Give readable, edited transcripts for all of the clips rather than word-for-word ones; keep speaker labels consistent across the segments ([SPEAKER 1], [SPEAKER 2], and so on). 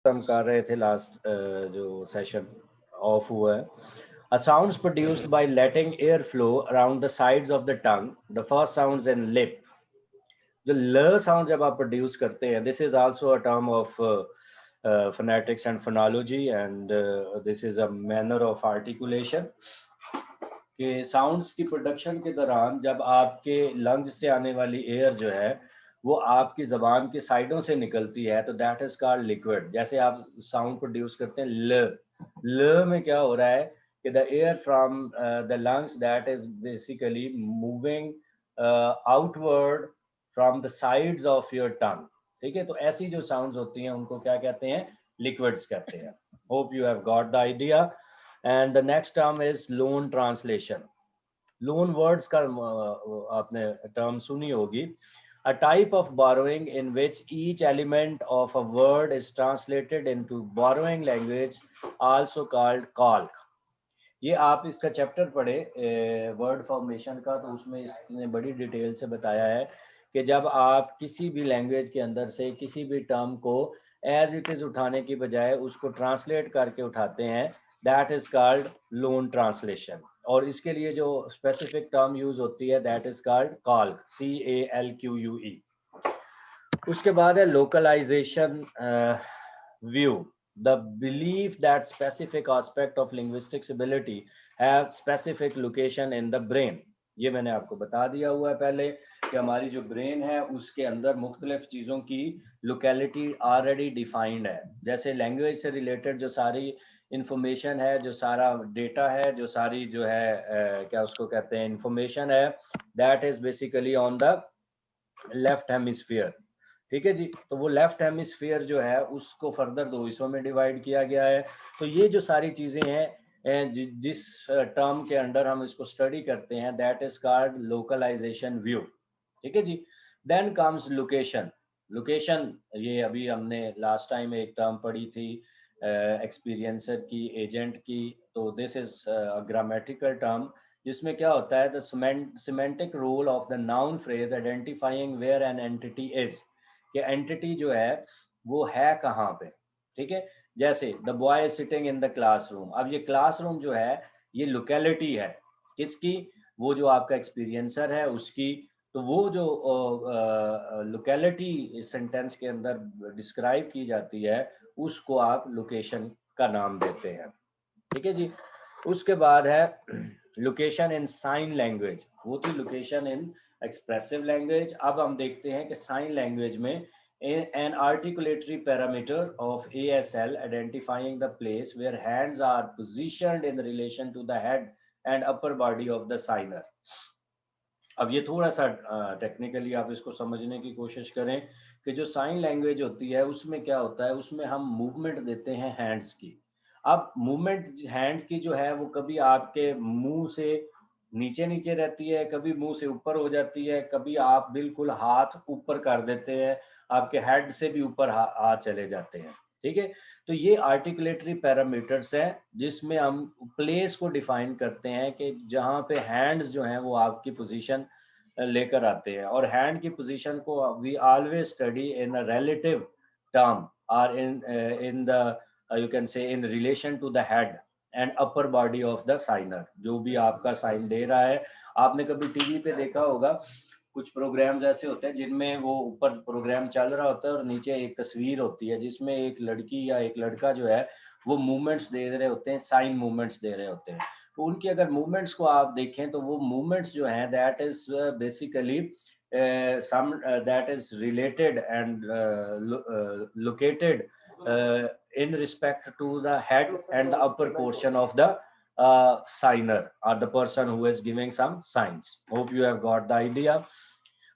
[SPEAKER 1] हम कर रहे थे लास्ट जो सेशन ऑफ हुआ है. A sounds produced by letting air flow around the sides of the tongue. The first sounds in lip. जो ल साउंड जब आप प्रोड्यूस करते हैं, this is also a term of phonetics and phonology, and this is a manner of articulation. कि sounds की production के दौरान जब आपके लंग्स से आने वाली एयर जो है वो आपकी जबान की साइडों से निकलती है, तो दैट इज कॉल्ड लिक्विड. जैसे आप साउंड प्रोड्यूस करते हैं ल, ल में क्या हो रहा है कि the air from the lungs that is basically moving outward from the sides of your tongue. ठीक है, तो ऐसी जो साउंड्स होती हैं उनको क्या कहते हैं? लिक्विड्स कहते हैं. Hope you have got the idea. And the next term is loan translation. Loan words का आपने टर्म सुनी होगी. A type of borrowing in which each element of a word is translated into borrowing language, also called calque. ये आप इसका chapter पढ़े word formation का, तो उसमें इसने बड़ी डिटेल से बताया है कि जब आप किसी भी लैंग्वेज के अंदर से किसी भी टर्म को एज इट इज उठाने की बजाय उसको ट्रांसलेट करके उठाते हैं, that is called loan translation. और इसके लिए जो स्पेसिफिक टर्म यूज होती है that is called calque, CALQUE. उसके बाद है localisation view. The belief that specific aspect of linguistics ability have specific location in the brain. ये मैंने आपको बता दिया हुआ है पहले कि हमारी जो ब्रेन है उसके अंदर मुख्तलिफ चीज़ों की लोकेलिटी ऑलरेडी डिफाइंड है. जैसे लैंग्वेज से रिलेटेड जो सारी इंफॉर्मेशन है, जो सारा डेटा है, जो सारी जो है क्या उसको कहते हैं इंफॉर्मेशन है, that is basically on the left hemisphere. ठीक है जी. तो वो लेफ्ट हेमिस्फीयर जो है उसको फर्दर दो हिस्सों में डिवाइड किया गया है. तो ये जो सारी चीजें हैं जिस टर्म के अंडर हम इसको स्टडी करते हैं, that is called localization view. ठीक है जी. Then comes location. लोकेशन ये अभी हमने लास्ट टाइम एक टर्म पढ़ी थी एक्सपीरियंसर की, एजेंट की. तो दिस इज ग्रामेटिकल टर्म जिसमें क्या होता है, the semantic role of the noun phrase identifying where an entity is, कि एंटिटी जो है वो है कहाँ पे. ठीक है. जैसे the boy is sitting in the classroom. अब ये क्लासरूम जो है ये लोकेलिटी है किसकी? वो जो आपका एक्सपीरियंसर है उसकी. तो वो जो लोकेलिटी सेंटेंस के अंदर डिस्क्राइब की जाती है उसको आप लोकेशन का नाम देते हैं. ठीक है जी. उसके बाद है लोकेशन इन साइन लैंग्वेज. वो थी लोकेशन इन एक्सप्रेसिव लैंग्वेज. अब हम देखते हैं कि साइन लैंग्वेज में an articulatory parameter of ASL identifying the place where hands are positioned in relation to the head and upper body of the signer. अब ये थोड़ा सा टेक्निकली आप इसको समझने की कोशिश करें कि जो साइन लैंग्वेज होती है उसमें क्या होता है, उसमें हम मूवमेंट देते हैं हैंड्स की. अब मूवमेंट हैंड की जो है वो कभी आपके मुंह से नीचे नीचे रहती है, कभी मुंह से ऊपर हो जाती है, कभी आप बिल्कुल हाथ ऊपर कर देते हैं, आपके हेड से भी ऊपर हाथ चले जाते हैं. ठीक है. तो ये आर्टिकुलेटरी पैरामीटर्स हैं जिसमें हम प्लेस को डिफाइन करते हैं कि जहाँ पे हैंड्स जो हैं वो आपकी पोजीशन लेकर आते हैं. और हैंड की पोजीशन को we always study in a relative term और in the you can say in relation to the head and upper body of the signer. जो भी आपका साइन दे रहा है, आपने कभी टीवी पे देखा होगा कुछ प्रोग्राम्स ऐसे होते हैं जिनमें वो ऊपर प्रोग्राम चल रहा होता है और नीचे एक तस्वीर होती है जिसमें एक लड़की या एक लड़का जो है वो मूवमेंट्स दे रहे होते हैं, साइन मूवमेंट्स दे रहे होते हैं. तो उनकी अगर मूवमेंट्स को आप देखें तो वो मूवमेंट्स जो हैं that is basically some that is related and located in respect to the head and the upper portion of the signer or the person who is giving some signs. Hope you have got the idea.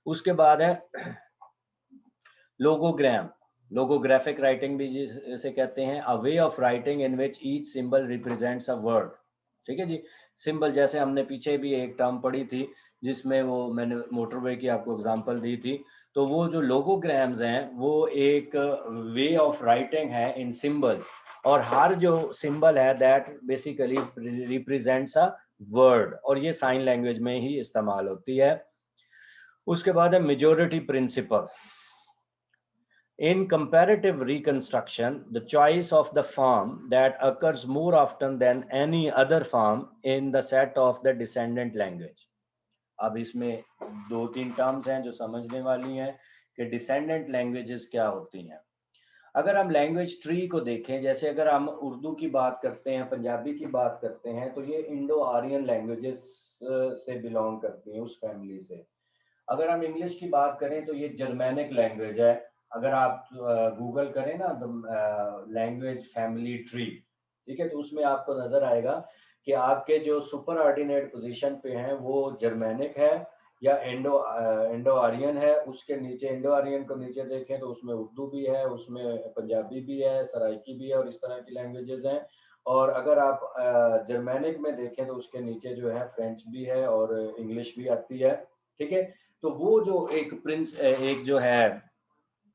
[SPEAKER 1] उसके बाद है लोगोग्राम. Logographic writing भी जिसे कहते हैं, a way of writing in which each symbol represents a word. ठीक है जी. Symbol जैसे हमने पीछे भी एक टर्म पढ़ी थी जिसमें वो मैंने मोटरवे की आपको एग्जांपल दी थी. तो वो जो लोगोग्राम्स हैं वो एक वे ऑफ राइटिंग है इन सिंबल्स, और हर जो सिंबल है that basically represents a word, और ये साइन लैंग्वेज में ही इस्तेमाल होती है. उसके बाद है majority principle. In comparative reconstruction, the choice of the form that occurs more often than any other form in the set of the descendant language. अब इसमें दो तीन टर्म्स हैं जो समझने वाली हैं कि डिसेंडेंट लैंग्वेजेस क्या होती हैं। अगर हम लैंग्वेज ट्री को देखें, जैसे अगर हम उर्दू की बात करते हैं, पंजाबी की बात करते हैं, तो ये इंडो आर्यन लैंग्वेजेस से बिलोंग करती हैं, उस फैमिली से। अगर हम इंग्लिश की बात करें तो ये जर्मेनिक लैंग्वेज है। अगर आप गूगल करें ना लैंग्वेज फैमिली ट्री, ठीक है, तो उसमें आपको नजर आएगा कि आपके जो सुपर ऑर्डिनेट पोजीशन पे हैं वो जर्मेनिक है या इंडो आर्यन है। उसके नीचे इंडो आर्यन को नीचे देखें तो उसमें उर्दू भी है, उसमें पंजाबी भी है, सराइकी भी है और इस तरह की लैंग्वेजेस हैं। और अगर आप जर्मेनिक में देखें तो उसके नीचे जो है फ्रेंच भी है और इंग्लिश भी आती है, ठीक है। तो वो जो एक जो है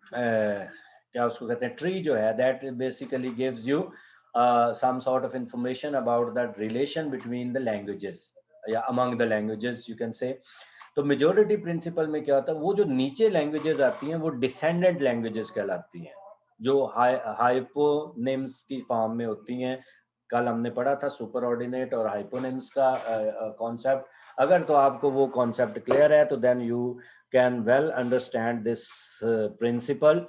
[SPEAKER 1] क्या उसको कहते हैं ट्री जो है, that basically gives you some sort of information about the relation between the languages या among the languages you can say। तो मेजोरिटी प्रिंसिपल में क्या होता है, वो जो नीचे लैंग्वेजेस आती हैं वो डिसेंडेंट लैंग्वेजेस कहलाती हैं, जो हाइपोनिम्स की फॉर्म में होती हैं। कल हमने पढ़ा था सुपर ऑर्डिनेट और हाइपोनिम्स का कॉन्सेप्ट। अगर तो आपको वो कॉन्सेप्ट क्लियर है तो then you can well understand this principle.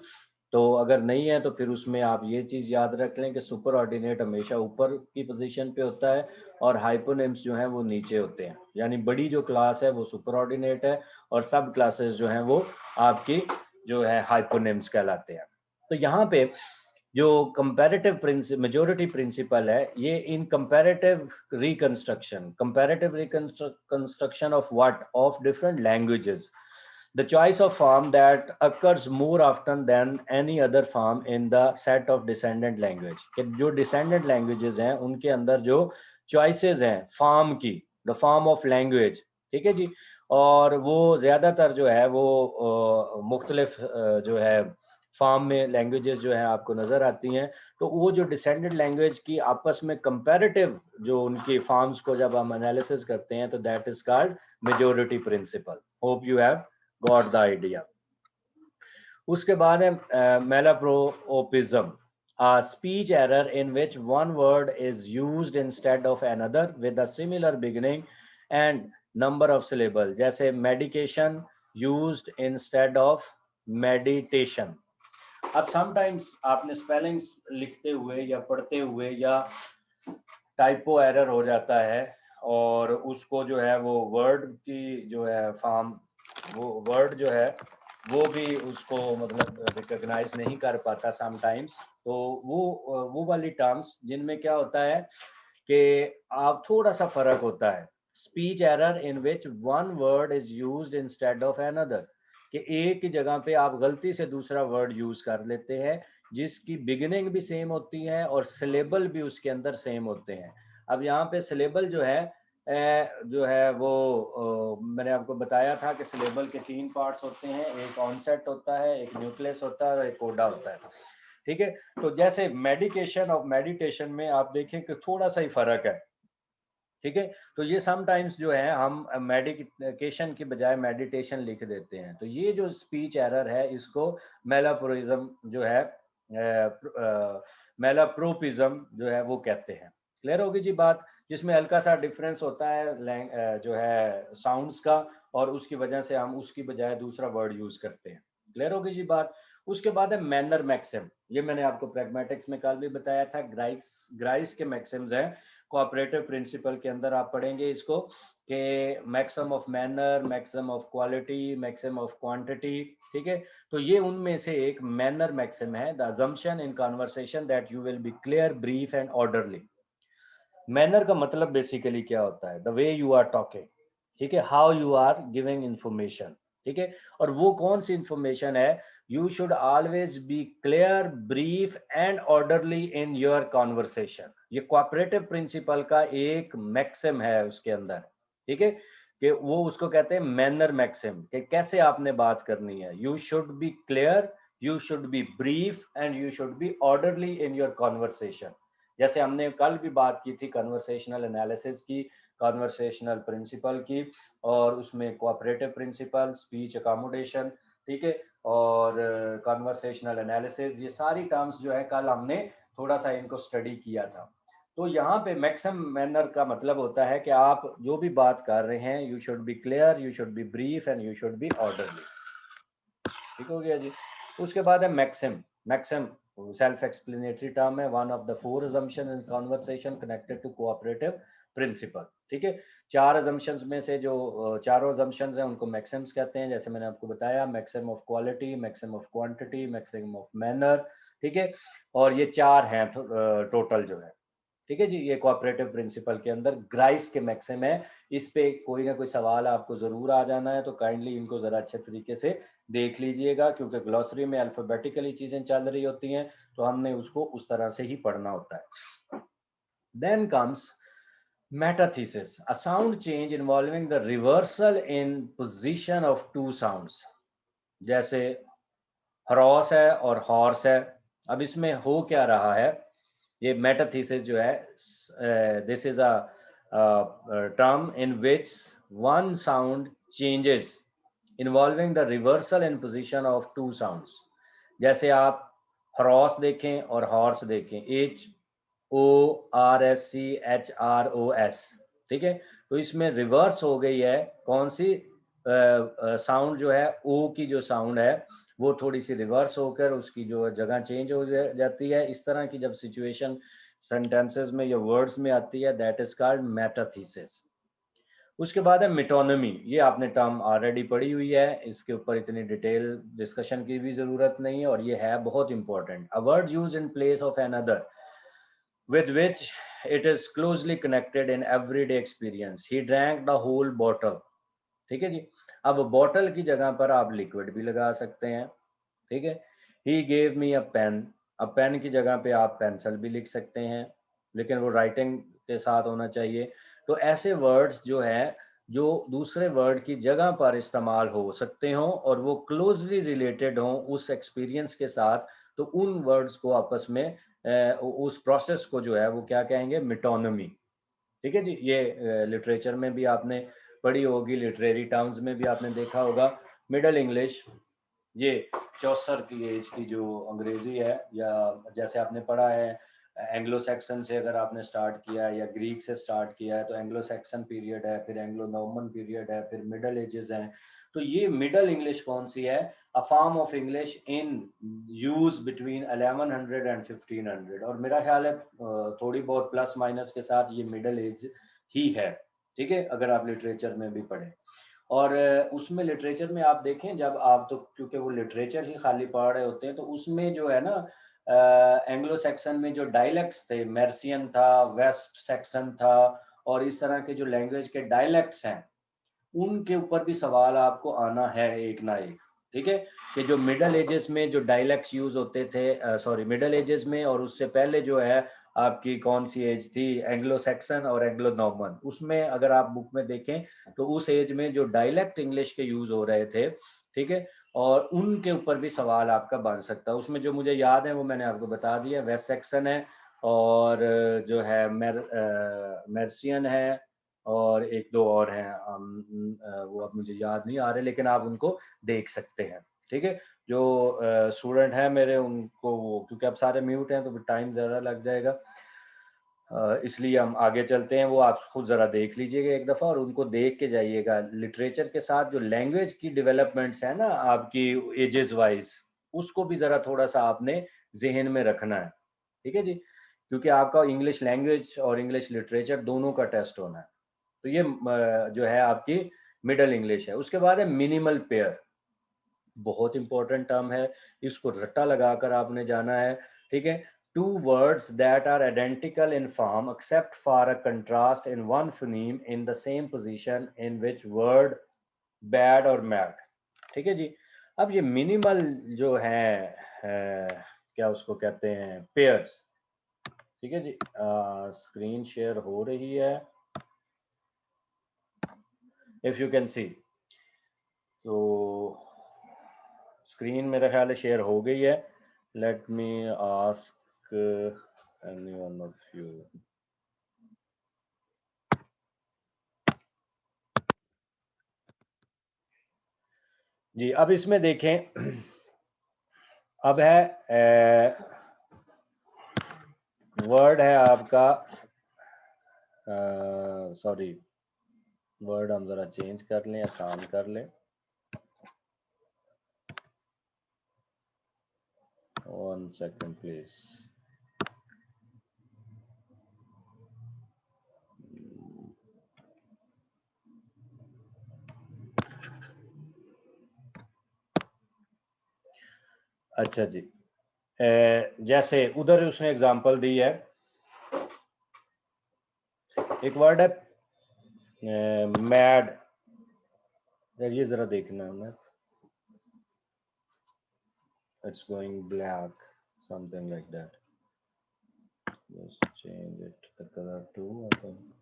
[SPEAKER 1] तो अगर नहीं है तो फिर उसमें आप ये चीज याद रख लें कि सुपर ऑर्डिनेट हमेशा ऊपर की पोजीशन पे होता है और हाइपोनिम्स जो हैं वो नीचे होते हैं। यानी बड़ी जो क्लास है वो सुपर ऑर्डिनेट है और सब क्लासेस जो हैं वो आपकी जो है हाइपोनिम्स कहलाते हैं। तो यहाँ पे जो कंपैरेटिव मेजोरिटी प्रिंसिपल है, ये in comparative reconstruction of what, of different languages, the choice of form that occurs more often than any other form in the set of descendant language। कि जो descendant languages हैं उनके अंदर जो choices हैं form की, the form of language, ठीक है जी। और वो ज्यादातर जो है वो मुख्तलिफ जो है फॉर्म में लैंग्वेजेस जो है आपको नजर आती हैं। तो वो जो डिसेंडेंट लैंग्वेज की आपस में कंपैरेटिव जो उनकी फॉर्म्स को जब हम एनालिसिस करते हैं तो that is called majority principal. Hope you have got the idea. उसके बाद है मेलाप्रोपिज्म, a speech error in which one word is used instead of another with a similar beginning and number of syllable। जैसे medication used instead of meditation। अब sometimes आपने spellings लिखते हुए या पढ़ते हुए या टाइपो एरर हो जाता है और उसको जो है वो वर्ड की जो है फॉर्म, वो वर्ड जो है वो भी उसको मतलब रिकॉग्नाइज नहीं कर पाता समटाइम्स। तो वो वाली टर्म्स जिनमें क्या होता है कि आप थोड़ा सा फर्क होता है। Speech error in which one word is used instead of another, कि एक ही जगह पे आप गलती से दूसरा वर्ड यूज कर लेते हैं जिसकी बिगिनिंग भी सेम होती है और सिलेबल भी उसके अंदर सेम होते हैं। अब यहाँ पे सिलेबल जो है वो मैंने आपको बताया था कि सिलेबल के तीन पार्ट्स होते हैं, एक ऑनसेट होता है, एक न्यूक्लियस होता है और एक कोडा होता है, ठीक है। तो जैसे मेडिकेशन और मेडिटेशन में आप देखें कि थोड़ा सा ही फर्क है, ठीक है। तो ये समटाइम्स जो है हम मेडिकेशन की बजाय मेडिटेशन लिख देते हैं। तो ये जो स्पीच एरर है इसको मेलाप्रोइज्म जो है मेलाप्रोपिज्म जो है वो कहते हैं। क्लियर होगी जी बात, जिसमें हल्का सा डिफरेंस होता है जो है साउंड्स का और उसकी वजह से हम उसकी बजाय दूसरा वर्ड यूज करते हैं। क्लियर होगी जी बात। उसके बाद है मैनर मैक्सिम। ये मैंने आपको प्रैग्मेटिक्स में कल भी बताया था, ग्राइस के मैक्सिम्स हैं। कोऑपरेटिव प्रिंसिपल के अंदर आप पढ़ेंगे इसको कि maximum of manner, maximum of quality, maximum of quantity, ठीक है। तो ये उनमें से एक मैनर मैक्सिम है। The assumption in conversation that you will be clear, brief and orderly. Manner का मतलब बेसिकली क्या होता है, the way you are talking, ठीक है, how you are giving information, ठीक है। और वो कौन सी इंफॉर्मेशन है, you should always be clear, brief and orderly in your conversation. ये कोऑपरेटिव प्रिंसिपल का एक मैक्सिम है उसके अंदर, ठीक है, कि वो उसको कहते हैं मैनर मैक्सिम, कि कैसे आपने बात करनी है। You should be clear, you should be brief and you should be orderly in your conversation. जैसे हमने कल भी बात की थी कन्वर्सेशनल एनालिसिस की, कन्वर्सेशनल प्रिंसिपल की, और उसमें कोऑपरेटिव प्रिंसिपल, स्पीच अकोमोडेशन, ठीक है। और कन्वर्सेशनल एनालिसिस, ये सारी टर्म्स जो है कल हमने थोड़ा सा इनको स्टडी किया था। तो यहाँ पे मैक्सिमम मैनर का मतलब होता है कि आप जो भी बात कर रहे हैं, you should be clear, you should be brief and you should be orderly. ठीक हो गया जी। उसके बाद है maxim. Maxim self explanatory term है, one of the four assumption in conversation connected to cooperative principle. ठीक है, चार अजम्पशंस में से जो चारों अजम्पशंस हैं उनको मैक्सिम्स कहते हैं, जैसे मैंने आपको बताया, maxim of quality, maxim of quantity, maxim of manner. ठीक है, और ये चार हैं टोटल जो है। ठीक है जी, ये कोऑपरेटिव प्रिंसिपल के अंदर ग्राइस के मैक्सिम है। इस पे कोई ना कोई सवाल आपको जरूर आ जाना है, तो काइंडली इनको जरा अच्छे तरीके से देख लीजिएगा, क्योंकि ग्लॉसरी में अल्फाबेटिकली चीजें चल रही होती हैं, तो हमने उसको उस तरह से ही पढ़ना होता है। Then comes metathesis, a sound change involving the reversal in position of two sounds, जैसे हरॉस है और हॉर्स है। अब इसमें हो क्या रहा है, ये मेटाथीसिस जो है, this is a term in which one sound changes involving the reversal in position of two sounds. जैसे आप हरॉस देखें और हॉर्स देखें, HORSCHROS। ठीक है, तो इसमें रिवर्स हो गई है कौन सी साउंड जो है, ओ की जो साउंड है वो थोड़ी सी रिवर्स होकर उसकी जो जगह चेंज हो जाती है। इस तरह की जब सिचुएशन सेंटेंसेस में या वर्ड्स में आती है, दैट इज कॉल्ड मेटाथीसिस। उसके बाद है मिटोनमी, ये आपने टर्म ऑलरेडी पढ़ी हुई है, इसके ऊपर इतनी डिटेल डिस्कशन की भी जरूरत नहीं है, और ये है बहुत important. A word use in place of another with which it is closely connected in everyday experience. He drank the whole bottle. ठीक है जी, अब बॉटल की जगह पर आप लिक्विड भी लगा सकते हैं। ठीक है, he gave me a pen, अब पेन की जगह पे आप पेंसिल भी लिख सकते हैं, लेकिन वो राइटिंग के साथ होना चाहिए। तो ऐसे वर्ड्स जो है, जो दूसरे वर्ड की जगह पर इस्तेमाल हो सकते हों और वो क्लोजली रिलेटेड हों उस एक्सपीरियंस के साथ, तो उन वर्ड्स को आपस में उस प्रोसेस को जो है वो क्या कहेंगे, मिटोनमी। ठीक है जी, ये लिटरेचर में भी आपने पढ़ी होगी, लिटरेरी टर्म्स में भी आपने देखा होगा। मिडल इंग्लिश, ये चौसर की एज की जो अंग्रेजी है, या जैसे आपने पढ़ा है एंग्लो सैक्सन से अगर आपने स्टार्ट किया है या ग्रीक से स्टार्ट किया है, तो एंग्लो सैक्सन पीरियड है, फिर एंग्लो नॉर्मन पीरियड है, फिर मिडल एजेस हैं। तो ये मिडल इंग्लिश कौन सी है, a form of English in use between 1100 and 1500, और मेरा ख्याल है थोड़ी बहुत प्लस माइनस के साथ ये मिडल एज ही है। ठीक है, अगर आप लिटरेचर में भी पढ़ें। और उसमें लिटरेचर में आप देखें, जब आप तो क्योंकि वो लिटरेचर ही खाली पढ़ रहे होते हैं, तो उसमें जो है ना एंग्लो सेक्शन में जो डायलेक्ट्स थे, मेर्सियन था, वेस्ट सेक्शन था, और इस तरह के जो लैंग्वेज के डायलेक्ट्स हैं, उनके ऊपर भी सवाल आपको आना है एक ना एक। ठीक है, कि जो मिडल एजेस में जो डायलेक्ट्स यूज होते थे, सॉरी मिडल एजेस में और उससे पहले जो है आपकी कौन सी एज थी, एंग्लो सैक्सन और एंग्लो नॉर्मन, उसमें अगर आप बुक में देखें तो उस एज में जो डायलेक्ट इंग्लिश के यूज हो रहे थे, ठीक है, और उनके ऊपर भी सवाल आपका बन सकता है। उसमें जो मुझे याद है वो मैंने आपको बता दिया, वेस्ट सेक्शन है, और जो है मेर्सियन है, और एक दो और हैं, वो अब मुझे याद नहीं आ रहे, लेकिन आप उनको देख सकते हैं। ठीक है, जो स्टूडेंट हैं मेरे, उनको वो, क्योंकि अब सारे म्यूट हैं तो टाइम ज़्यादा लग जाएगा, इसलिए हम आगे चलते हैं। वो आप खुद ज़रा देख लीजिएगा एक दफ़ा, और उनको देख के जाइएगा। लिटरेचर के साथ जो लैंग्वेज की डेवलपमेंट्स है ना आपकी एजेस वाइज, उसको भी ज़रा थोड़ा सा आपने जहन में रखना है। ठीक है जी, क्योंकि आपका इंग्लिश लैंग्वेज और इंग्लिश लिटरेचर दोनों का टेस्ट होना है। तो ये जो है आपकी मिडल इंग्लिश है। उसके बाद है मिनिमल पेयर, बहुत इंपॉर्टेंट टर्म है, इसको रट्टा लगाकर आपने जाना है। ठीक है, two words that are identical in form except for a contrast in one phoneme in the same position in which word bad और मैड। ठीक है जी, अब ये मिनिमल जो है क्या उसको कहते हैं, पेयर्स। ठीक है जी, स्क्रीन शेयर हो रही है, इफ यू कैन सी। तो स्क्रीन मेरे ख्याल है शेयर हो गई है। Let me ask any one of you. जी। अब इसमें देखें, अब है वर्ड है आपका, सॉरी, वर्ड हम जरा चेंज कर लें, आसान कर लें। 1 सेकंड प्लीज। अच्छा जी, जैसे उधर उसने एग्जांपल दी है, एक वर्ड है मैड, ये जरा देखना है, it's going black, something like that, just change it the colour to, I think.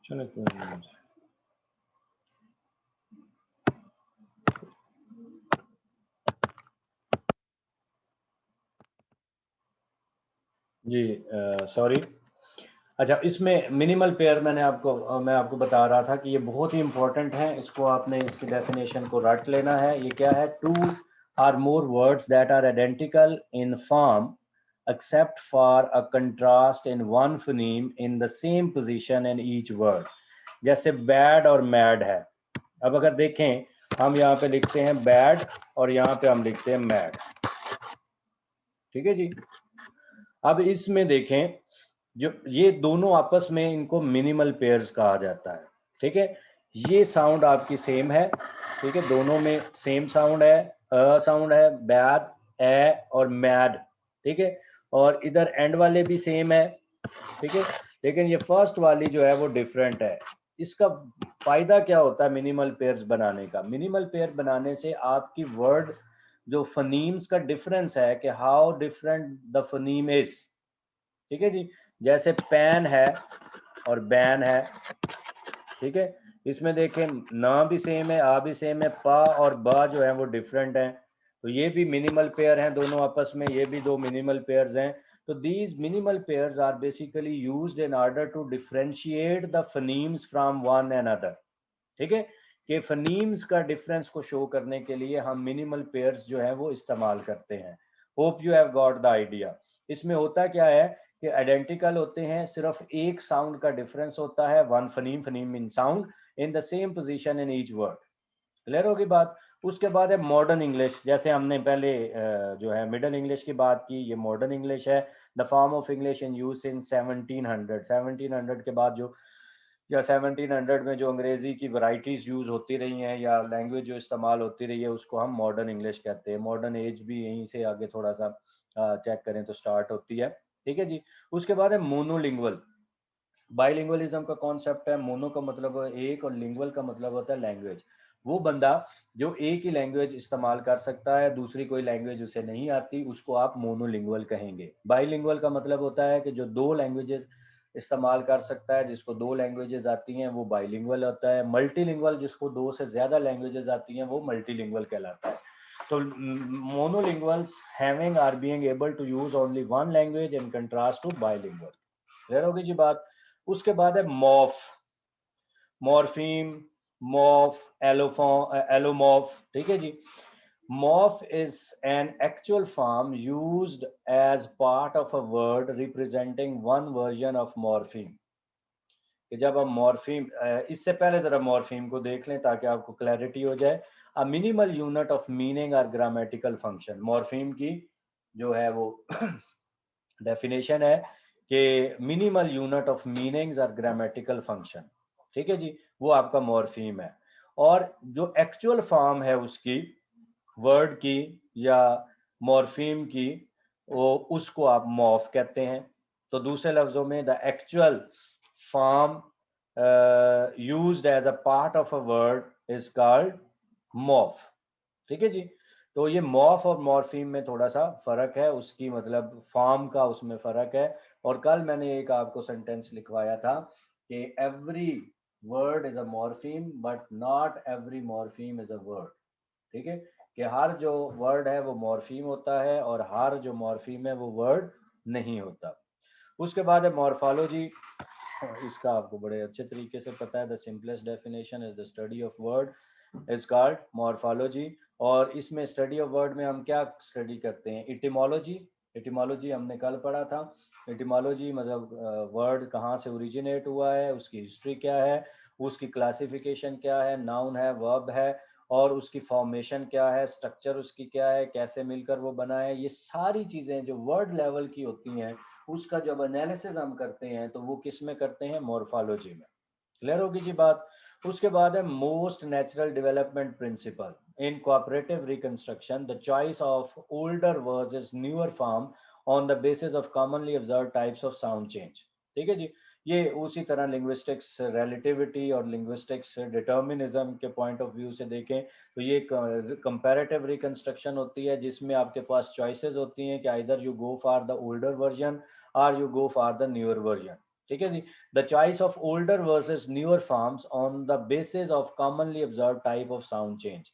[SPEAKER 1] चलो कोई नहीं। जी, सॉरी। अच्छा, इसमें मिनिमल पेयर मैं आपको बता रहा था कि ये बहुत ही इंपॉर्टेंट है, इसको आपने इसकी डेफिनेशन को रट लेना है। ये क्या है? Two or more words that are identical in form except for a contrast in one phoneme in the same position in each word। जैसे बैड और मैड है। अब अगर देखें, हम यहाँ पे लिखते हैं बैड और यहाँ पे हम लिखते हैं मैड, ठीक है जी। अब इसमें देखें, जो ये दोनों आपस में, इनको मिनिमल पेयर्स कहा जाता है, ठीक है। ये साउंड आपकी सेम है, ठीक है, दोनों में सेम साउंड है, साउंड है, बैड, ए और मैड, ठीक है। और इधर एंड वाले भी सेम है, ठीक है। लेकिन ये फर्स्ट वाली जो है वो डिफरेंट है। इसका फायदा क्या होता है मिनिमल पेयर्स बनाने का? मिनिमल पेयर बनाने से आपकी वर्ड जो फनीम्स का डिफरेंस है, कि how different the phoneme is, ठीक है जी। जैसे पैन है और बैन है, ठीक है। इसमें देखें, ना भी सेम है, आ भी सेम है, पा और बा जो है वो डिफरेंट है। तो ये भी मिनिमल पेयर हैं दोनों आपस में, ये भी दो मिनिमल पेयर्स हैं। तो these minimal pairs are basically used in order to differentiate the phonemes from one another, ठीक है। कि फनीम्स का डिफरेंस को शो करने के लिए हम मिनिमल पेयर्स जो है वो इस्तेमाल करते हैं। Hope you have got the idea. इसमें होता क्या है कि आइडेंटिकल होते हैं, सिर्फ एक साउंड का डिफरेंस होता है, one phoneme, phoneme in sound in the same position in each word. Clear होगी बात? उसके बाद है मॉडर्न इंग्लिश। जैसे हमने पहले जो है मिडल इंग्लिश की बात की, ये मॉडर्न इंग्लिश है। The form of English in use in 1700 के बाद जो, या 1700 में जो अंग्रेजी की वैरायटीज यूज होती रही हैं या लैंग्वेज जो इस्तेमाल होती रही है, उसको हम मॉडर्न इंग्लिश कहते हैं। मॉडर्न एज भी यहीं से आगे थोड़ा सा चेक करें तो स्टार्ट होती है, ठीक है जी। उसके बाद है मोनोलिंगुअल। बाइलिंगुअलिज्म का कॉन्सेप्ट है। मोनो का मतलब एक और लिंगुअल का मतलब होता है लैंग्वेज। वो बंदा जो एक ही लैंग्वेज इस्तेमाल कर सकता है, दूसरी कोई लैंग्वेज उसे नहीं आती, उसको आप मोनोलिंगुअल कहेंगे। बाइलिंगुअल का मतलब होता है कि जो दो लैंग्वेजेस इस्तेमाल कर सकता है, जिसको दो लैंग्वेजेस आती हैं, वो बाइलिंगुअल होता है। मल्टीलिंगुअल, जिसको दो से ज्यादा लैंग्वेजेस आती हैं, वो मल्टीलिंगुअल कहलाता है। तो monolinguals having or being able to use only one language in contrast to bilingual. Clear होगी जी बात? उसके बाद है मॉर्फ, मॉर्फीम, मॉर्फ, एलोमॉर्फ, ठीक है जी। Morph is an actual form used as part of a word representing one version of morpheme। कि जब हम मॉर्फीम, इससे पहले जरा मॉर्फीम को देख लें ताकि आपको क्लैरिटी हो जाए। A minimal unit of meaning और ग्रामेटिकल फंक्शन, मॉर्फीम की जो है वो डेफिनेशन है कि मिनिमल यूनिट ऑफ मीनिंग्स और ग्रामेटिकल फंक्शन, ठीक है जी, वो आपका मॉर्फीम है। और जो एक्चुअल फॉर्म है उसकी, वर्ड की या मॉर्फीम की, वो उसको आप मॉर्फ कहते हैं। तो दूसरे लफ्जों में the actual form used as a part of a word is called morph, ठीक है जी। तो ये मॉर्फ और मॉर्फीम में थोड़ा सा फर्क है, उसकी मतलब फॉर्म का उसमें फर्क है। और कल मैंने एक आपको सेंटेंस लिखवाया था कि every word is a morpheme but not every morpheme is a word, ठीक है, कि हर जो वर्ड है वो मॉर्फीम होता है और हर जो मॉर्फीम है वो वर्ड नहीं होता। उसके बाद है मॉर्फोलॉजी, इसका आपको बड़े अच्छे तरीके से पता है। The simplest definition is the study of word is called morphology. और इसमें स्टडी ऑफ वर्ड में हम क्या स्टडी करते हैं? इटिमोलॉजी, इटिमोलॉजी हमने कल पढ़ा था। इटिमोलॉजी मतलब वर्ड कहाँ से ओरिजिनेट हुआ है, उसकी हिस्ट्री क्या है, उसकी क्लासिफिकेशन क्या है, नाउन है, वर्ब है, और उसकी फॉर्मेशन क्या है, स्ट्रक्चर उसकी क्या है, कैसे मिलकर वो बना है। ये सारी चीजें जो वर्ड लेवल की होती हैं उसका जब एनालिसिस हम करते हैं तो वो किस में करते हैं? मॉर्फोलॉजी में। क्लियर होगी जी बात। उसके बाद है most natural development principle in cooperative reconstruction, the choice of older versus newer form on the basis of commonly observe types of sound change, ठीक है जी। ये उसी तरह लिंग्विस्टिक्स रिलेटिविटी और लिंग्विस्टिक्स डिटर्मिनिज्म के पॉइंट ऑफ व्यू से देखें तो ये कंपैरेटिव रिकंस्ट्रक्शन होती है जिसमें आपके पास चॉइसेस होती हैं कि either you go for the older version और you go for the newer version, ठीक है जी। The choice of older versus newer forms on the basis of commonly observe type of sound change,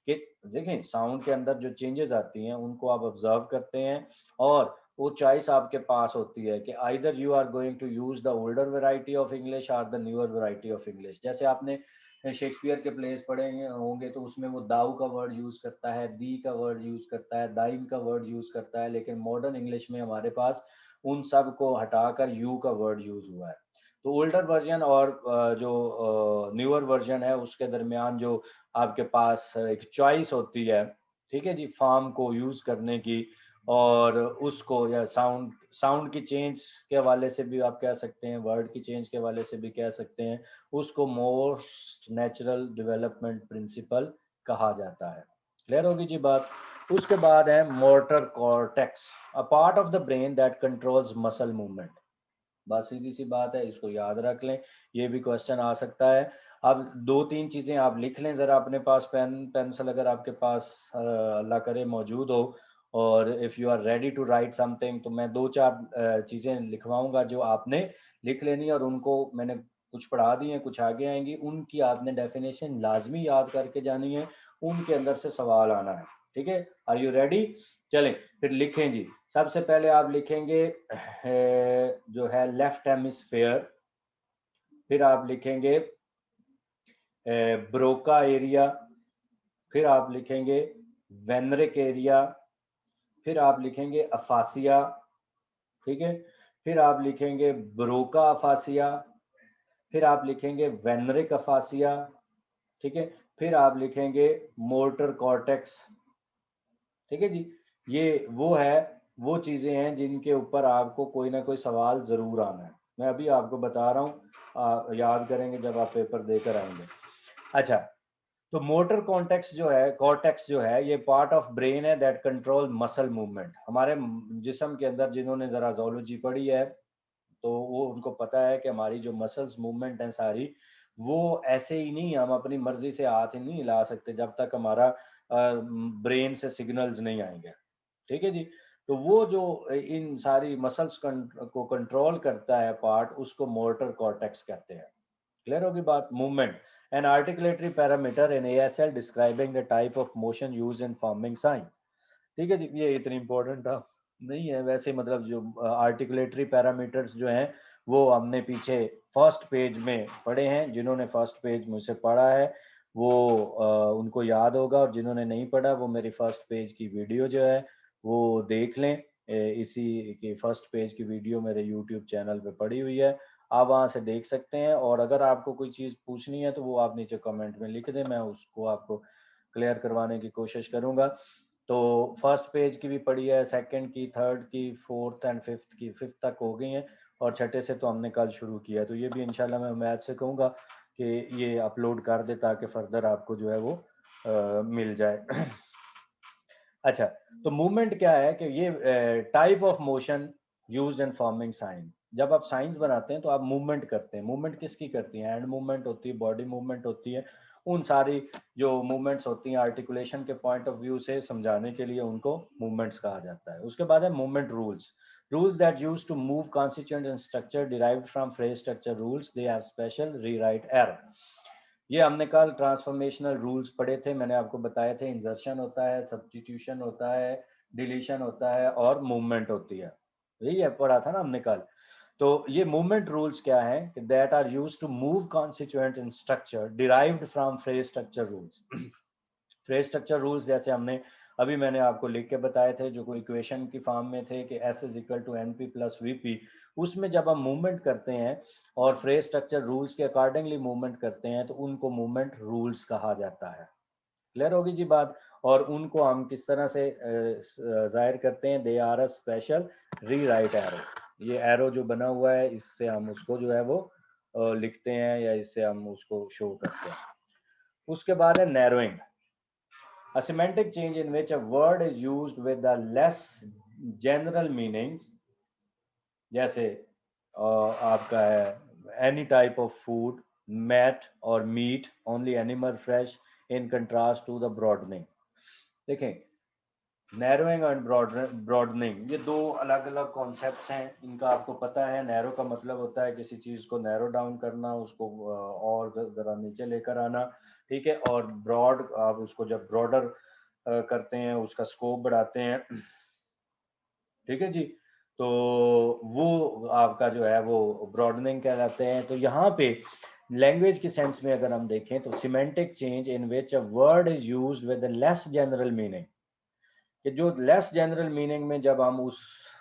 [SPEAKER 1] कि देखें sound के अंदर जो changes आती हैं उनको आप ऑब्जर्व करते हैं और वो चॉइस आपके पास होती है कि either you are going to use the older variety of English और the newer variety of English. जैसे आपने शेक्सपियर के प्लेस पढ़े होंगे तो उसमें वो दाऊ का वर्ड यूज करता है, दी का वर्ड यूज करता है, दाइन का वर्ड यूज करता है, लेकिन मॉडर्न इंग्लिश में हमारे पास उन सब को हटाकर यू का वर्ड यूज हुआ है। तो ओल्डर वर्जन और जो न्यूअर वर्जन है उसके दरमियान जो आपके पास एक चॉइस होती है, ठीक है जी, फॉर्म को यूज करने की और उसको, या साउंड साउंड की चेंज के हवाले से भी आप कह सकते हैं, वर्ड की चेंज के हवाले से भी कह सकते हैं, उसको मोस्ट नेचुरल डेवलपमेंट प्रिंसिपल कहा जाता है। क्लियर होगी जी बात। उसके बाद है motor cortex, a part of the brain that controls muscle movement. बस सीधी सी बात है, इसको याद रख लें, ये भी क्वेश्चन आ सकता है। अब दो तीन चीजें आप लिख लें जरा अपने पास, पेन पेंसिल अगर आपके पास अल्लाह करे मौजूद हो, और if you are ready to write something तो मैं दो चार चीजें लिखवाऊंगा जो आपने लिख लेनी है, और उनको मैंने कुछ पढ़ा दी हैं कुछ आगे आएंगी, उनकी आपने डेफिनेशन लाजमी याद करके जानी है, उनके अंदर से सवाल आना है, ठीक है। Are you ready? चलें फिर लिखें जी। सबसे पहले आप लिखेंगे जो है लेफ्ट हेमिस्फेयर, फिर आप लिखेंगे ब्रोका एरिया, फिर आप लिखेंगे वेनरिक एरिया, फिर आप लिखेंगे अफासिया, ठीक है, फिर आप लिखेंगे ब्रोका अफासिया, फिर आप लिखेंगे वेनरिक अफासिया, ठीक है, फिर आप लिखेंगे मोटर कॉर्टेक्स, ठीक है जी। ये वो है, वो चीजें हैं जिनके ऊपर आपको कोई ना कोई सवाल जरूर आना है। मैं अभी आपको बता रहा हूँ, याद करेंगे जब आप पेपर देकर आएंगे। अच्छा, तो मोटर कॉन्टेक्स जो है, कॉर्टेक्स जो है, ये पार्ट ऑफ ब्रेन है दैट कंट्रोल मसल मूवमेंट। हमारे जिस्म के अंदर जिन्होंने जरा जोलॉजी पढ़ी है तो वो उनको पता है कि हमारी जो मसल्स मूवमेंट है सारी, वो ऐसे ही नहीं, हम अपनी मर्जी से हाथ ही नहीं हिला सकते जब तक हमारा ब्रेन से सिग्नल्स नहीं आएंगे, ठीक है जी। तो वो जो इन सारी मसल्स को कंट्रोल करता है पार्ट, उसको मोटर कॉर्टेक्स कहते हैं। क्लियर होगी बात। Movement an articulatory parameter in ASL describing the type of motion use in forming sign, ठीक है जी। ये इतनी इंपॉर्टेंट था नहीं है वैसे, मतलब जो आर्टिकुलेटरी पैरामीटर्स जो हैं वो हमने पीछे फर्स्ट पेज में पढ़े हैं। जिन्होंने फर्स्ट पेज मुझसे पढ़ा है वो उनको याद होगा, और जिन्होंने नहीं पढ़ा वो मेरी फर्स्ट पेज की वीडियो जो है वो देख लें। इसी की फर्स्ट पेज की वीडियो मेरे यूट्यूब चैनल पे पड़ी हुई है, आप वहां से देख सकते हैं। और अगर आपको कोई चीज पूछनी है तो वो आप नीचे कमेंट में लिख दें, मैं उसको आपको क्लियर करवाने की कोशिश करूंगा। तो फर्स्ट पेज की भी पढ़ी है, सेकंड की, थर्ड की, फोर्थ एंड फिफ्थ की, फिफ्थ तक हो गई हैं, और छठे से तो हमने कल शुरू किया। तो ये भी इंशाल्लाह मैं मैथ से कहूँगा कि ये अपलोड कर दे ताकि फर्दर आपको जो है वो मिल जाए। अच्छा, तो मूवमेंट क्या है कि ये type of motion used in forming science. जब आप साइंस बनाते हैं तो आप मूवमेंट करते हैं। मूवमेंट किसकी करती है? हैंड मूवमेंट होती है, बॉडी मूवमेंट होती है। उन सारी जो मूवमेंट्स होती हैं आर्टिकुलेशन के पॉइंट ऑफ व्यू से समझाने के लिए उनको मूवमेंट्स कहा जाता है। उसके बाद है movement rules. Rules that use to move constituent and structure derived from phrase structure rules, they are special rewrite error. ये हमने कल ट्रांसफॉर्मेशनल रूल्स पढ़े थे, मैंने आपको बताए थे इंसर्शन होता है, सब्स्टिट्यूशन होता है, डिलीशन होता है और मूवमेंट होती है। यही है, पढ़ा था ना हमने कल। तो ये मूवमेंट रूल्स क्या है कि that are used to move constituent in structure derived from phrase structure rules. Phrase structure rules जैसे हमने अभी मैंने आपको लिख के बताए थे, जो कोई इक्वेशन की फॉर्म में थे कि S is equal to N P plus V P. उसमें जब हम मूवमेंट करते हैं और फ्रेज स्ट्रक्चर रूल्स के अकॉर्डिंगली मूवमेंट करते हैं तो उनको मूवमेंट रूल्स कहा जाता है। क्लियर होगी जी बात? और उनको हम किस तरह से जाहिर करते हैं? दे आर अ स्पेशल री राइट एरो। ये एरो जो बना हुआ है इससे हम उसको जो है वो लिखते हैं या इससे हम उसको शो करते हैं। उसके बाद है narrowing. A semantic change in which a word is used with the less general meanings, जैसे आपका है any type of food, meat और meat, only animal fresh, in contrast to the broadening। देखें, नैरोइंग और ब्रॉडनिंग ये दो अलग अलग कॉन्सेप्ट्स हैं। इनका आपको पता है, नैरो का मतलब होता है किसी चीज को नैरो डाउन करना, उसको और जरा नीचे लेकर आना, ठीक है। और ब्रॉड, आप उसको जब ब्रॉडर करते हैं, उसका स्कोप बढ़ाते हैं, ठीक है जी। तो वो आपका जो है वो ब्रॉडनिंग कहलाते हैं। तो यहाँ पे लैंग्वेज की सेंस में अगर हम देखें तो semantic change in which a word is used with less general meaning, कि जो लेस जनरल मीनिंग में जब हम उस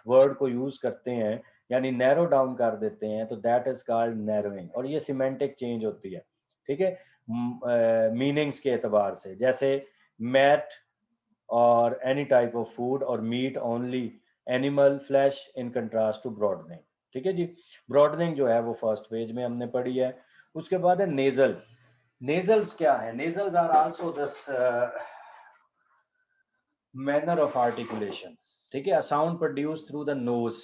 [SPEAKER 1] वर्ड को यूज करते हैं यानी नैरो डाउन कर देते हैं तो दैट इज कॉल्ड नैरोइंग। और ये सिमेंटिक चेंज होती है, ठीक है, मीनिंग्स के एतबार से। जैसे मैट और एनी टाइप ऑफ फूड और meat only animal flesh in contrast to broadening, ठीक है जी। ब्रॉडनिंग जो है वो फर्स्ट पेज में हमने पढ़ी है। उसके बाद है नेजल। नेजल्स क्या है? Nasals are also this manner of articulation, ठीक है। a sound produced through the nose,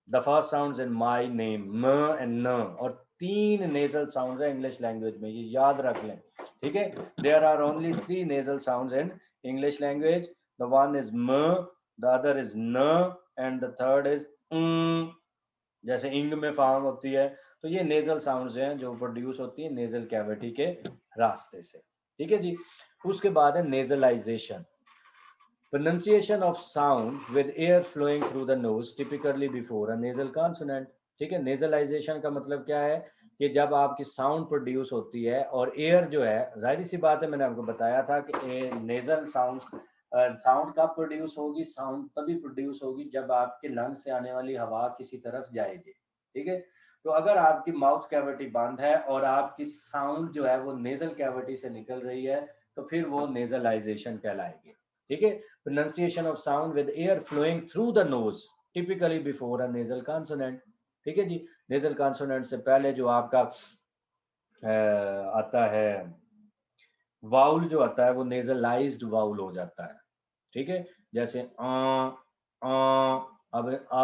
[SPEAKER 1] the first sounds in my name, m and n, और तीन nasal sounds है इंग्लिश लैंग्वेज में, ये याद रख लें, ठीक है। there are only three nasal sounds in English language, the one is m, the other is n, and the third is जैसे इंग में फॉर्म होती है। तो ये नेजल साउंड्स हैं जो प्रोड्यूस होती है नेजल कैविटी के रास्ते से, ठीक है जी। उसके बाद है नेजलाइजेशन, pronunciation of sound with air flowing through the nose typically before a nasal consonant, ठीक है। नेजलाइजेशन का मतलब क्या है कि जब आपकी साउंड प्रोड्यूस होती है और एयर जो है, जाहिर सी बात है, मैंने आपको बताया था कि नेजल साउंड साउंड कब प्रोड्यूस होगी? साउंड तभी प्रोड्यूस होगी जब आपके लंग से आने वाली हवा किसी तरफ जाएगी, ठीक है। तो अगर आपकी माउथ कैविटी बंद है और आपकी साउंड जो है वो नेजल कैविटी से निकल रही है तो फिर वो नेजलाइजेशन कहलाएगी, ठीक है। pronunciation of sound with air flowing through the nose typically before a nasal consonant, ठीक है जी। nasal consonant से पहले जो आपका आता है वाउल जो आता है वो नेजलाइज्ड वाउल हो जाता है, ठीक है। जैसे अब आ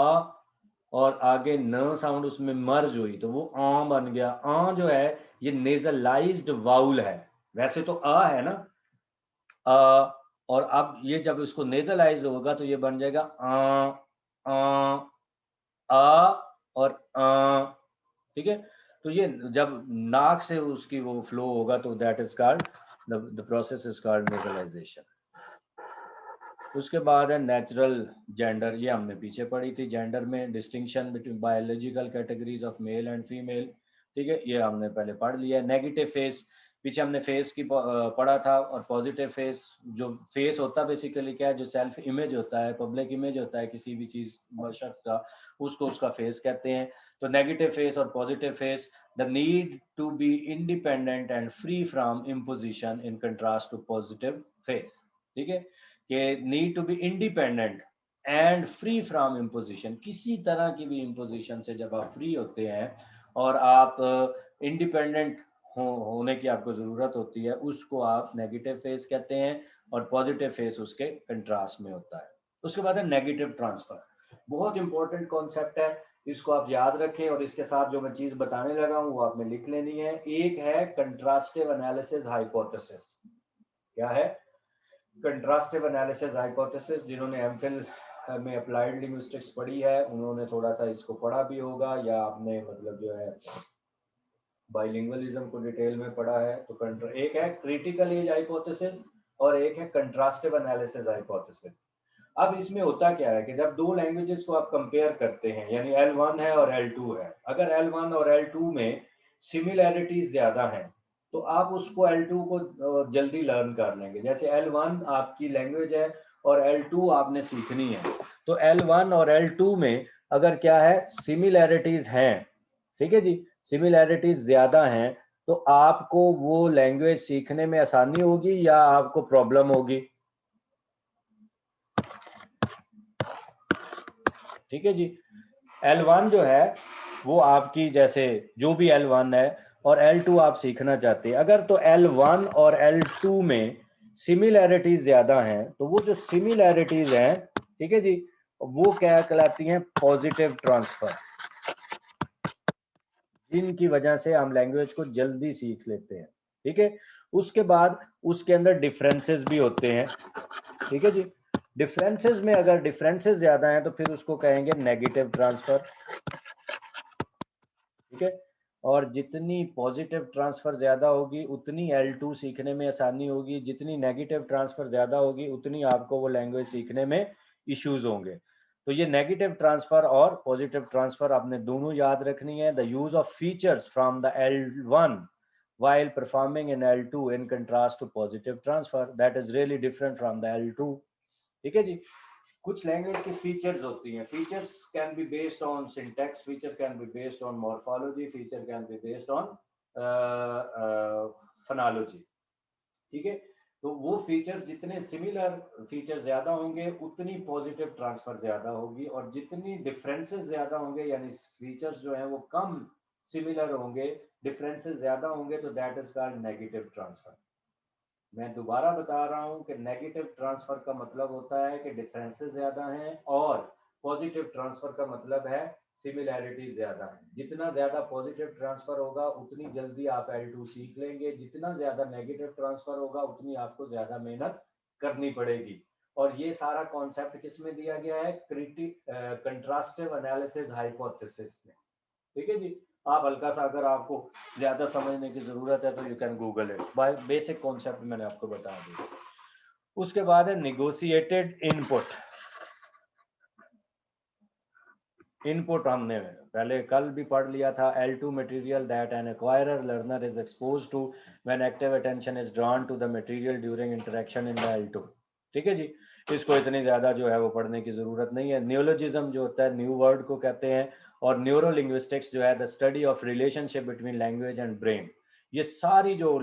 [SPEAKER 1] और आगे न साउंड उसमें मर्ज हुई तो वो बन गया। जो है ये नेजलाइज्ड वाउल है, वैसे तो आ है ना, और अब ये जब इसको नेजलाइज होगा तो ये बन जाएगा आ और ठीक है। तो ये जब नाक से उसकी वो फ्लो होगा तो that is called the process is called nasalization. उसके बाद है नेचुरल जेंडर, ये हमने पीछे पढ़ी थी। जेंडर में distinction between biological categories of male and female, ठीक है, ये हमने पहले पढ़ लिया है। नेगेटिव फेस, पीछे हमने फेस की पढ़ा था, और पॉजिटिव फेस, जो फेस होता है बेसिकली क्या है, जो सेल्फ इमेज होता है, पब्लिक इमेज होता है किसी भी चीज शख्स का, उसको उसका फेस कहते हैं। तो नेगेटिव फेस और positive face, the need to be independent and free from imposition in contrast to positive face. ठीक है, कि need to be independent and free from imposition, किसी तरह की भी इम्पोजिशन से जब आप फ्री होते हैं और आप इंडिपेंडेंट होने की आपको जरूरत होती है, उसको आप नेगेटिव फेस कहते हैं, और पॉजिटिव फेस उसके कंट्रास्ट में होता है। उसके बाद है नेगेटिव ट्रांसफर, बहुत इंपॉर्टेंट कॉन्सेप्ट है, इसको आप याद रखें, और इसके साथ जो मैं चीज बताने लगा हूं वो आपने लिख लेनी है। एक है कंट्रास्टिव एनालिसिस हाइपोथेसिस। क्या है कंट्रास्टिव एनालिसिस हाइपोथेसिस? जिन्होंने एमफिल में अप्लाइड लिंग्विस्टिक्स पढ़ी है उन्होंने थोड़ा सा इसको पढ़ा भी होगा, या आपने मतलब जो है बाइलिंगुअलिज्म को डिटेल में पढ़ा है। तो एक है क्रिटिकल एज हाइपोथेसिस और एक है कंट्रास्टिव एनालिसिस हाइपोथेसिस। अब इसमें होता क्या है कि जब दो लैंग्वेजेस को आप कंपेयर करते हैं, यानी L1 है और L2 है, अगर L1 और L2 में सिमिलैरिटीज ज्यादा हैं तो आप उसको L2 को जल्दी लर्न कर लेंगे। जैसे L1 आपकी लैंग्वेज है और L2 आपने सीखनी है, तो L1 और L2 में अगर क्या है सिमिलैरिटीज हैं, ठीक है जी, सिमिलैरिटीज ज्यादा हैं, तो आपको वो लैंग्वेज सीखने में आसानी होगी या आपको प्रॉब्लम होगी? ठीक है जी, L1 जो है वो आपकी, जैसे जो भी L1 है और L2 आप सीखना चाहते हैं, अगर तो L1 और L2 में सिमिलैरिटीज ज्यादा हैं, तो वो जो सिमिलैरिटीज हैं, ठीक है जी, वो क्या कहलाती हैं? पॉजिटिव ट्रांसफर, जिनकी वजह से हम लैंग्वेज को जल्दी सीख लेते हैं। ठीक है, उसके बाद उसके अंदर डिफरेंसेस भी होते हैं। ठीक है जी, डिफरेंसेस में अगर डिफरेंसेस ज्यादा हैं तो फिर उसको कहेंगे नेगेटिव ट्रांसफर। ठीक है, और जितनी पॉजिटिव ट्रांसफर ज्यादा होगी उतनी L2 सीखने में आसानी होगी, जितनी नेगेटिव ट्रांसफर ज्यादा होगी उतनी आपको वो लैंग्वेज सीखने में इश्यूज होंगे। तो ये नेगेटिव ट्रांसफर और पॉजिटिव ट्रांसफर आपने दोनों याद रखनी है। The use of features from the L1 while performing in L2 in contrast to positive transfer, that is really different from the L2। ठीक है जी, कुछ लैंग्वेज की फीचर्स होती हैं, features can be based on syntax, feature can be based on morphology, feature can be based on phonology. ठीक है, तो वो फीचर्स जितने सिमिलर फीचर ज्यादा होंगे उतनी पॉजिटिव ट्रांसफर ज्यादा होगी, और जितनी डिफरेंसेस ज्यादा होंगे यानी फीचर्स जो है वो कम सिमिलर होंगे, डिफरेंसेस ज्यादा होंगे, तो that is called negative transfer. मैं दोबारा बता रहा हूं कि नेगेटिव ट्रांसफर का मतलब होता है कि डिफरेंसेस ज्यादा हैं, और पॉजिटिव ट्रांसफर का मतलब है सिमिलैरिटीज ज्यादा है। जितना ज्यादा पॉजिटिव ट्रांसफर होगा उतनी जल्दी आप L2 सीख लेंगे, जितना ज्यादा नेगेटिव ट्रांसफर होगा उतनी आपको ज्यादा मेहनत करनी पड़ेगी। और ये सारा कॉन्सेप्ट किस में दिया गया है? कंट्रास्टिव एनालिसिस हाइपोथेसिस में। ठीक है जी, आप हल्का सा अगर आपको ज्यादा समझने की जरूरत है तो you can Google it, by basic concept मैंने आपको बता दिया। उसके बाद है निगोशिएटेड इनपुट। इनपुट हमने पहले कल भी पढ़ लिया था, L2 material that an acquirer learner is exposed to when active attention is drawn to the material during interaction in the L2। ठीक है जी, इसको इतनी ज्यादा जो है वो पढ़ने की जरूरत नहीं है। न्यूलोजिज्म जो होता है, न्यू वर्ड को कहते हैं, और न्यूरो लिंग्विस्टिक्स जो है the study of relationship between language and brain. ये सारी जो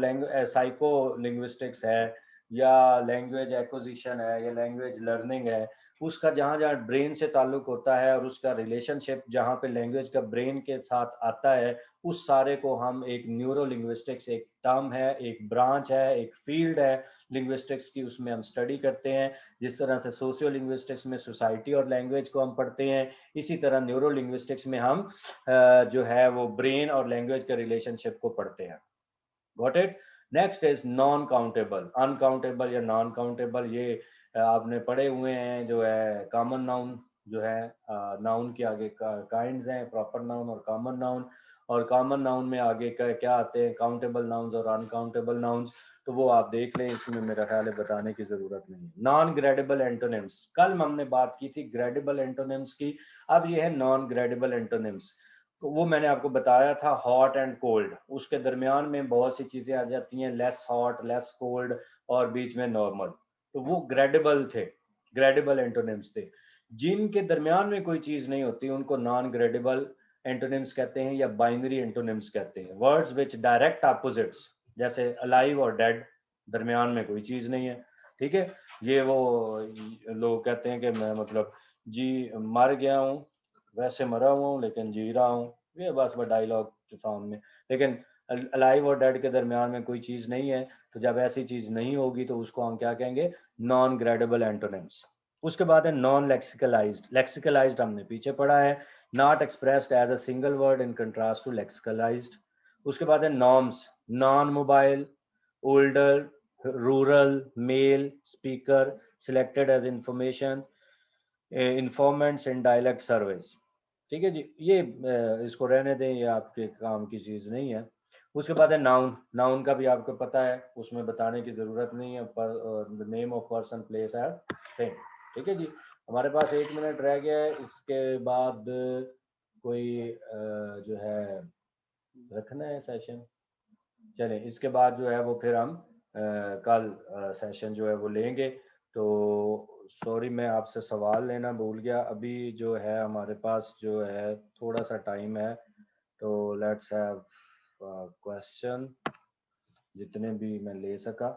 [SPEAKER 1] साइको लिंग्विस्टिक्स है, या लैंग्वेज एक्विजिशन है, या लैंग्वेज लर्निंग है, उसका जहाँ जहाँ ब्रेन से ताल्लुक होता है और उसका रिलेशनशिप जहाँ पे लैंग्वेज का ब्रेन के साथ आता है, उस सारे को हम एक न्यूरो लिंग्विस्टिक्स, एक टर्म है, एक ब्रांच है, एक फील्ड है लिंग्विस्टिक्स की, उसमें हम स्टडी करते हैं। जिस तरह से सोशियो लिंग्विस्टिक्स में सोसाइटी और लैंग्वेज को हम पढ़ते हैं, इसी तरह न्यूरो लिंग्विस्टिक्स में हम जो है वो ब्रेन और लैंग्वेज के रिलेशनशिप को पढ़ते हैं। Got it? Next is non countable, uncountable या नॉन काउंटेबल। ये आपने पढ़े हुए हैं, जो है कॉमन नाउन जो है, नाउन के आगे काइंड्स हैं, प्रॉपर नाउन और कॉमन नाउन। और कॉमन नाउन में आगे क्या आते हैं? काउंटेबल नाउन्स और अनकाउंटेबल नाउन्स। तो वो आप देख लें, इसमें मेरा ख्याल है बताने की जरूरत नहीं है। नॉन ग्रेडेबल एंटोनिम्स, कल हमने बात की थी ग्रेडेबल एंटोनिम्स की, अब ये है नॉन ग्रेडेबल एंटोनिम्स। तो वो मैंने आपको बताया था हॉट एंड कोल्ड, उसके दरमियान में बहुत सी चीजें आ जाती हैं, लेस हॉट, लेस कोल्ड, और बीच में नॉर्मल। तो वो ग्रेडेबल थे, ग्रेडेबल एंटोनिम्स थे। जिनके दरमियान में कोई चीज नहीं होती उनको नॉन ग्रेडेबल एंटोनिम्स कहते हैं या बाइनरी एंटोनिम्स कहते हैं। वर्ड्स विच डायरेक्ट ऑपोजिट्स, जैसे अलाइव और डेड, दरमियान में कोई चीज नहीं है, ठीक है। ये वो लोग कहते हैं कि मैं मतलब जी मर गया हूँ, वैसे मरा हुआ हूँ लेकिन जी रहा हूँ, ये बस वो डायलॉग के फॉर्म में। लेकिन अलाइव और डेड के दरमियान में कोई चीज नहीं है, तो जब ऐसी चीज नहीं होगी तो उसको हम क्या कहेंगे, नॉन ग्रेडेबल एंटोनिम्स। उसके बाद है नॉन लेक्सिकलाइज्ड। लेक्सिकलाइज्ड हमने पीछे पढ़ा है, not expressed as a single word in contrast to lexicalized. उसके बाद है norms, non mobile, older, rural, male, speaker, selected as information, informants in dialect service, ठीक है जी। ये इसको रहने दें, ये आपके काम की चीज नहीं है। उसके बाद है नाउन। नाउन का भी आपको पता है, उसमें बताने की जरूरत नहीं है, the name of person, place और थिंग, ठीक है जी। हमारे पास 1 मिनट रह गया है, इसके बाद कोई जो है रखना है सेशन, चले इसके बाद जो है वो फिर हम कल सेशन जो है वो लेंगे। तो सॉरी मैं आपसे सवाल लेना भूल गया, अभी जो है हमारे पास जो है थोड़ा सा टाइम है, तो लेट्स हैव क्वेश्चन जितने भी मैं ले सका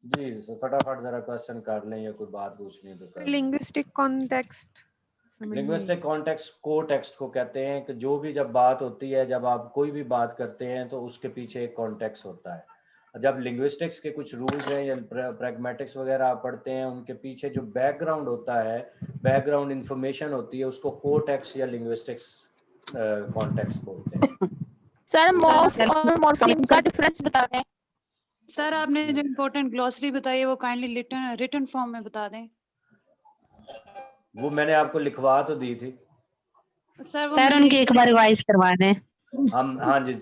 [SPEAKER 1] जी, फटाफट जरा क्वेश्चन कर लें या कोई बात पूछनी है तो कर लें।
[SPEAKER 2] लिंग्विस्टिक कॉन्टेक्स्ट
[SPEAKER 1] लिंग्विस्टिक कॉन्टेक्स्ट को टेक्स्ट को कहते हैं कि जो भी जब बात होती है, जब आप कोई भी बात करते हैं तो उसके पीछे एक कॉन्टेक्स्ट होता है। जब लिंग्विस्टिक्स के कुछ रूल्स हैं या प्रैग्मेटिक्स वगैरह आप पढ़ते हैं, उनके पीछे जो बैकग्राउंड होता है, बैकग्राउंड इंफॉर्मेशन होती है, उसको कोटेक्स्ट या लिंग्विस्टिक्स कॉन्टेक्स्ट बोलते हैं।
[SPEAKER 3] सर मॉर्फ और मॉर्फीम का डिफरेंस बता दें।
[SPEAKER 4] सर आपने जो इम्पोर्टेंट ग्लॉसरी बताई है वो काइंडली रिटन फॉर्म में बता दें।
[SPEAKER 1] वो मैंने आपको लिखवा तो दी थी
[SPEAKER 4] सर
[SPEAKER 5] उनकी एक बार रिवाइज करवा दें।
[SPEAKER 1] हम, हाँ जी।